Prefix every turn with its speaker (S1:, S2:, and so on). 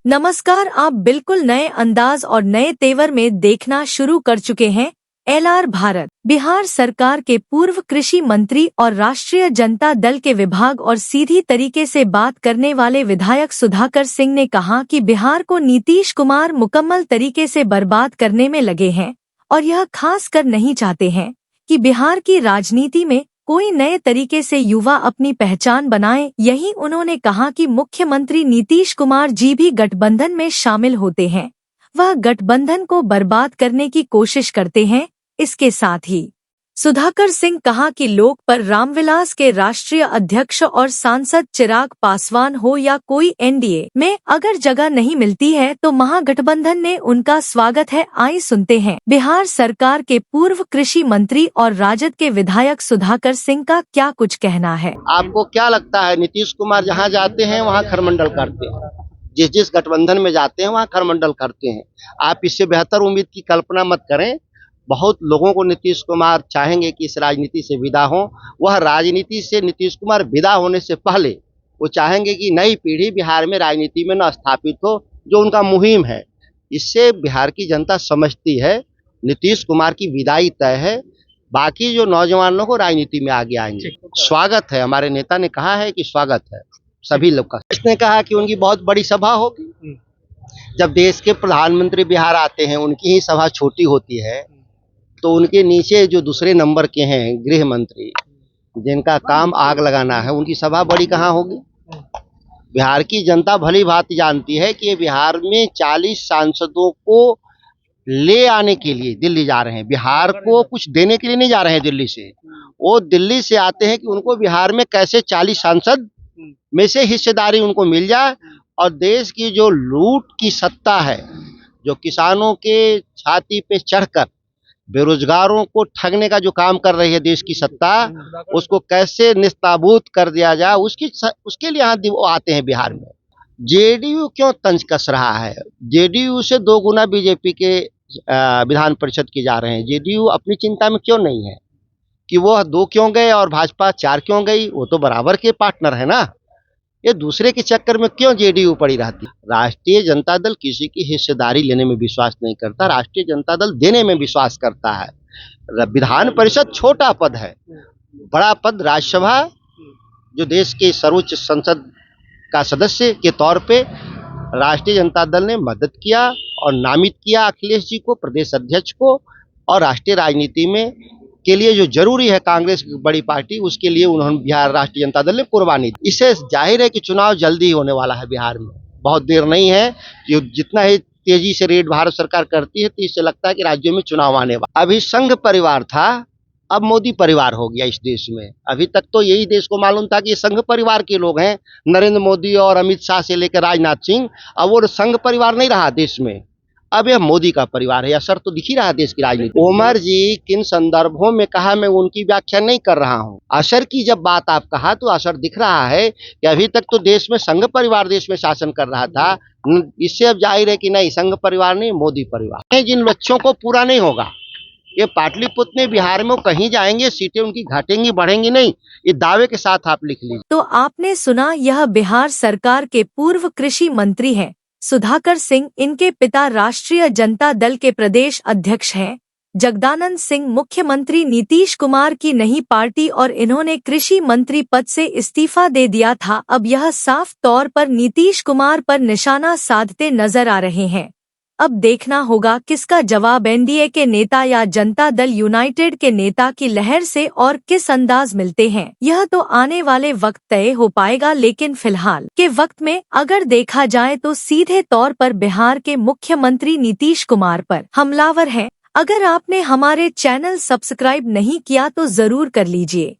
S1: नमस्कार, आप बिल्कुल नए अंदाज और नए तेवर में देखना शुरू कर चुके हैं LR भारत। बिहार सरकार के पूर्व कृषि मंत्री और राष्ट्रीय जनता दल के विभाग और सीधी तरीके से बात करने वाले विधायक सुधाकर सिंह ने कहा कि बिहार को नीतीश कुमार मुकम्मल तरीके से बर्बाद करने में लगे हैं और यह खास कर नहीं चाहते हैं कि बिहार की राजनीति में कोई नए तरीके से युवा अपनी पहचान बनाए। यही उन्होंने कहा कि मुख्यमंत्री नीतीश कुमार जी भी गठबंधन में शामिल होते हैं, वह गठबंधन को बर्बाद करने की कोशिश करते हैं। इसके साथ ही सुधाकर सिंह कहा कि लोक पर रामविलास के राष्ट्रीय अध्यक्ष और सांसद चिराग पासवान हो या कोई NDA में अगर जगह नहीं मिलती है तो महागठबंधन में उनका स्वागत है। आइए सुनते हैं बिहार सरकार के पूर्व कृषि मंत्री और राजद के विधायक सुधाकर सिंह का क्या कुछ कहना है।
S2: आपको क्या लगता है, नीतीश कुमार जहाँ जाते हैं वहाँ खरमंडल करते हैं, जिस गठबंधन में जाते हैं वहाँ खरमंडल करते हैं। आप इससे बेहतर उम्मीद की कल्पना मत करें। बहुत लोगों को नीतीश कुमार चाहेंगे कि इस राजनीति से विदा हो। वह राजनीति से नीतीश कुमार विदा होने से पहले वो चाहेंगे कि नई पीढ़ी बिहार में राजनीति में न स्थापित हो, जो उनका मुहिम है। इससे बिहार की जनता समझती है नीतीश कुमार की विदाई तय है, बाकी जो नौजवान लोग राजनीति में आगे आएंगे। स्वागत है, हमारे नेता ने कहा है कि स्वागत है सभी लोग का। इसने कहा कि उनकी बहुत बड़ी सभा होगी। जब देश के प्रधानमंत्री बिहार आते हैं, उनकी ही सभा छोटी होती है, तो उनके नीचे जो दूसरे नंबर के हैं गृह मंत्री, जिनका काम आग लगाना है, उनकी सभा बड़ी कहाँ होगी। बिहार की जनता भली भांति जानती है कि बिहार में 40 सांसदों को ले आने के लिए दिल्ली जा रहे हैं। बिहार को कुछ देने के लिए नहीं जा रहे हैं दिल्ली से, वो दिल्ली से आते हैं कि उनको बिहार में कैसे 40 सांसद में से हिस्सेदारी उनको मिल जाए और देश की जो लूट की सत्ता है, जो किसानों के छाती पे चढ़कर बेरोजगारों को ठगने का जो काम कर रही है देश की सत्ता, उसको कैसे निस्ताबूत कर दिया जाए, उसके लिए यहाँ वो आते हैं बिहार में। जेडीयू क्यों तंज कस रहा है? जेडीयू से 2 गुना बीजेपी के विधान परिषद के जा रहे हैं। जेडीयू अपनी चिंता में क्यों नहीं है कि वो 2 क्यों गए और भाजपा 4 क्यों गई? वो तो बराबर के पार्टनर है ना। ये दूसरे के चक्कर में क्यों जेडीयू पड़ी रहती? राष्ट्रीय जनता दल किसी की हिस्सेदारी लेने में विश्वास नहीं करता, राष्ट्रीय जनता दल देने में विश्वास करता है। विधान परिषद छोटा पद है, बड़ा पद राज्यसभा, जो देश के सर्वोच्च संसद का सदस्य के तौर पे राष्ट्रीय जनता दल ने मदद किया और नामित किया अखिलेश जी को प्रदेश अध्यक्ष को, और राष्ट्रीय राजनीति में के लिए जो जरूरी है कांग्रेस की बड़ी पार्टी, उसके लिए उन्होंने बिहार राष्ट्रीय जनता दल ने कुर्बानी दी। इससे जाहिर है कि चुनाव जल्दी होने वाला है बिहार में, बहुत देर नहीं है। कि जितना ही तेजी से रेड भारत सरकार करती है, तो इससे लगता है कि राज्यों में चुनाव आने वाला। अभी संघ परिवार था, अब मोदी परिवार हो गया इस देश में। अभी तक तो यही देश को मालूम था कि ये संघ परिवार के लोग हैं, नरेंद्र मोदी और अमित शाह से लेकर राजनाथ सिंह। अब वो संघ परिवार नहीं रहा देश में, अब यह मोदी का परिवार है। असर तो दिख ही रहा है देश की राजनीति। उमर जी किन संदर्भों में कहा, मैं उनकी व्याख्या नहीं कर रहा हूं। असर की जब बात आप कहा तो असर दिख रहा है कि अभी तक तो देश में संघ परिवार देश में शासन कर रहा था। इससे अब जाहिर है कि नहीं, संघ परिवार नहीं, मोदी परिवार। जिन लक्ष्यों को पूरा नहीं होगा, ये पाटलिपुत्र में बिहार में कहीं जाएंगे, सीटें उनकी घटेंगी बढ़ेंगी नहीं, ये दावे के साथ आप लिख लीजिए।
S1: तो आपने सुना, यह बिहार सरकार के पूर्व कृषि मंत्री हैं सुधाकर सिंह। इनके पिता राष्ट्रीय जनता दल के प्रदेश अध्यक्ष हैं। जगदानंद सिंह मुख्यमंत्री नीतीश कुमार की नई पार्टी और इन्होंने कृषि मंत्री पद से इस्तीफा दे दिया था। अब यह साफ तौर पर नीतीश कुमार पर निशाना साधते नजर आ रहे हैं। अब देखना होगा किसका जवाब NDA के नेता या जनता दल यूनाइटेड के नेता की लहर से और किस अंदाज मिलते हैं, यह तो आने वाले वक्त तय हो पाएगा। लेकिन फिलहाल के वक्त में अगर देखा जाए तो सीधे तौर पर बिहार के मुख्यमंत्री नीतीश कुमार पर हमलावर हैं। अगर आपने हमारे चैनल सब्सक्राइब नहीं किया तो जरूर कर लीजिए।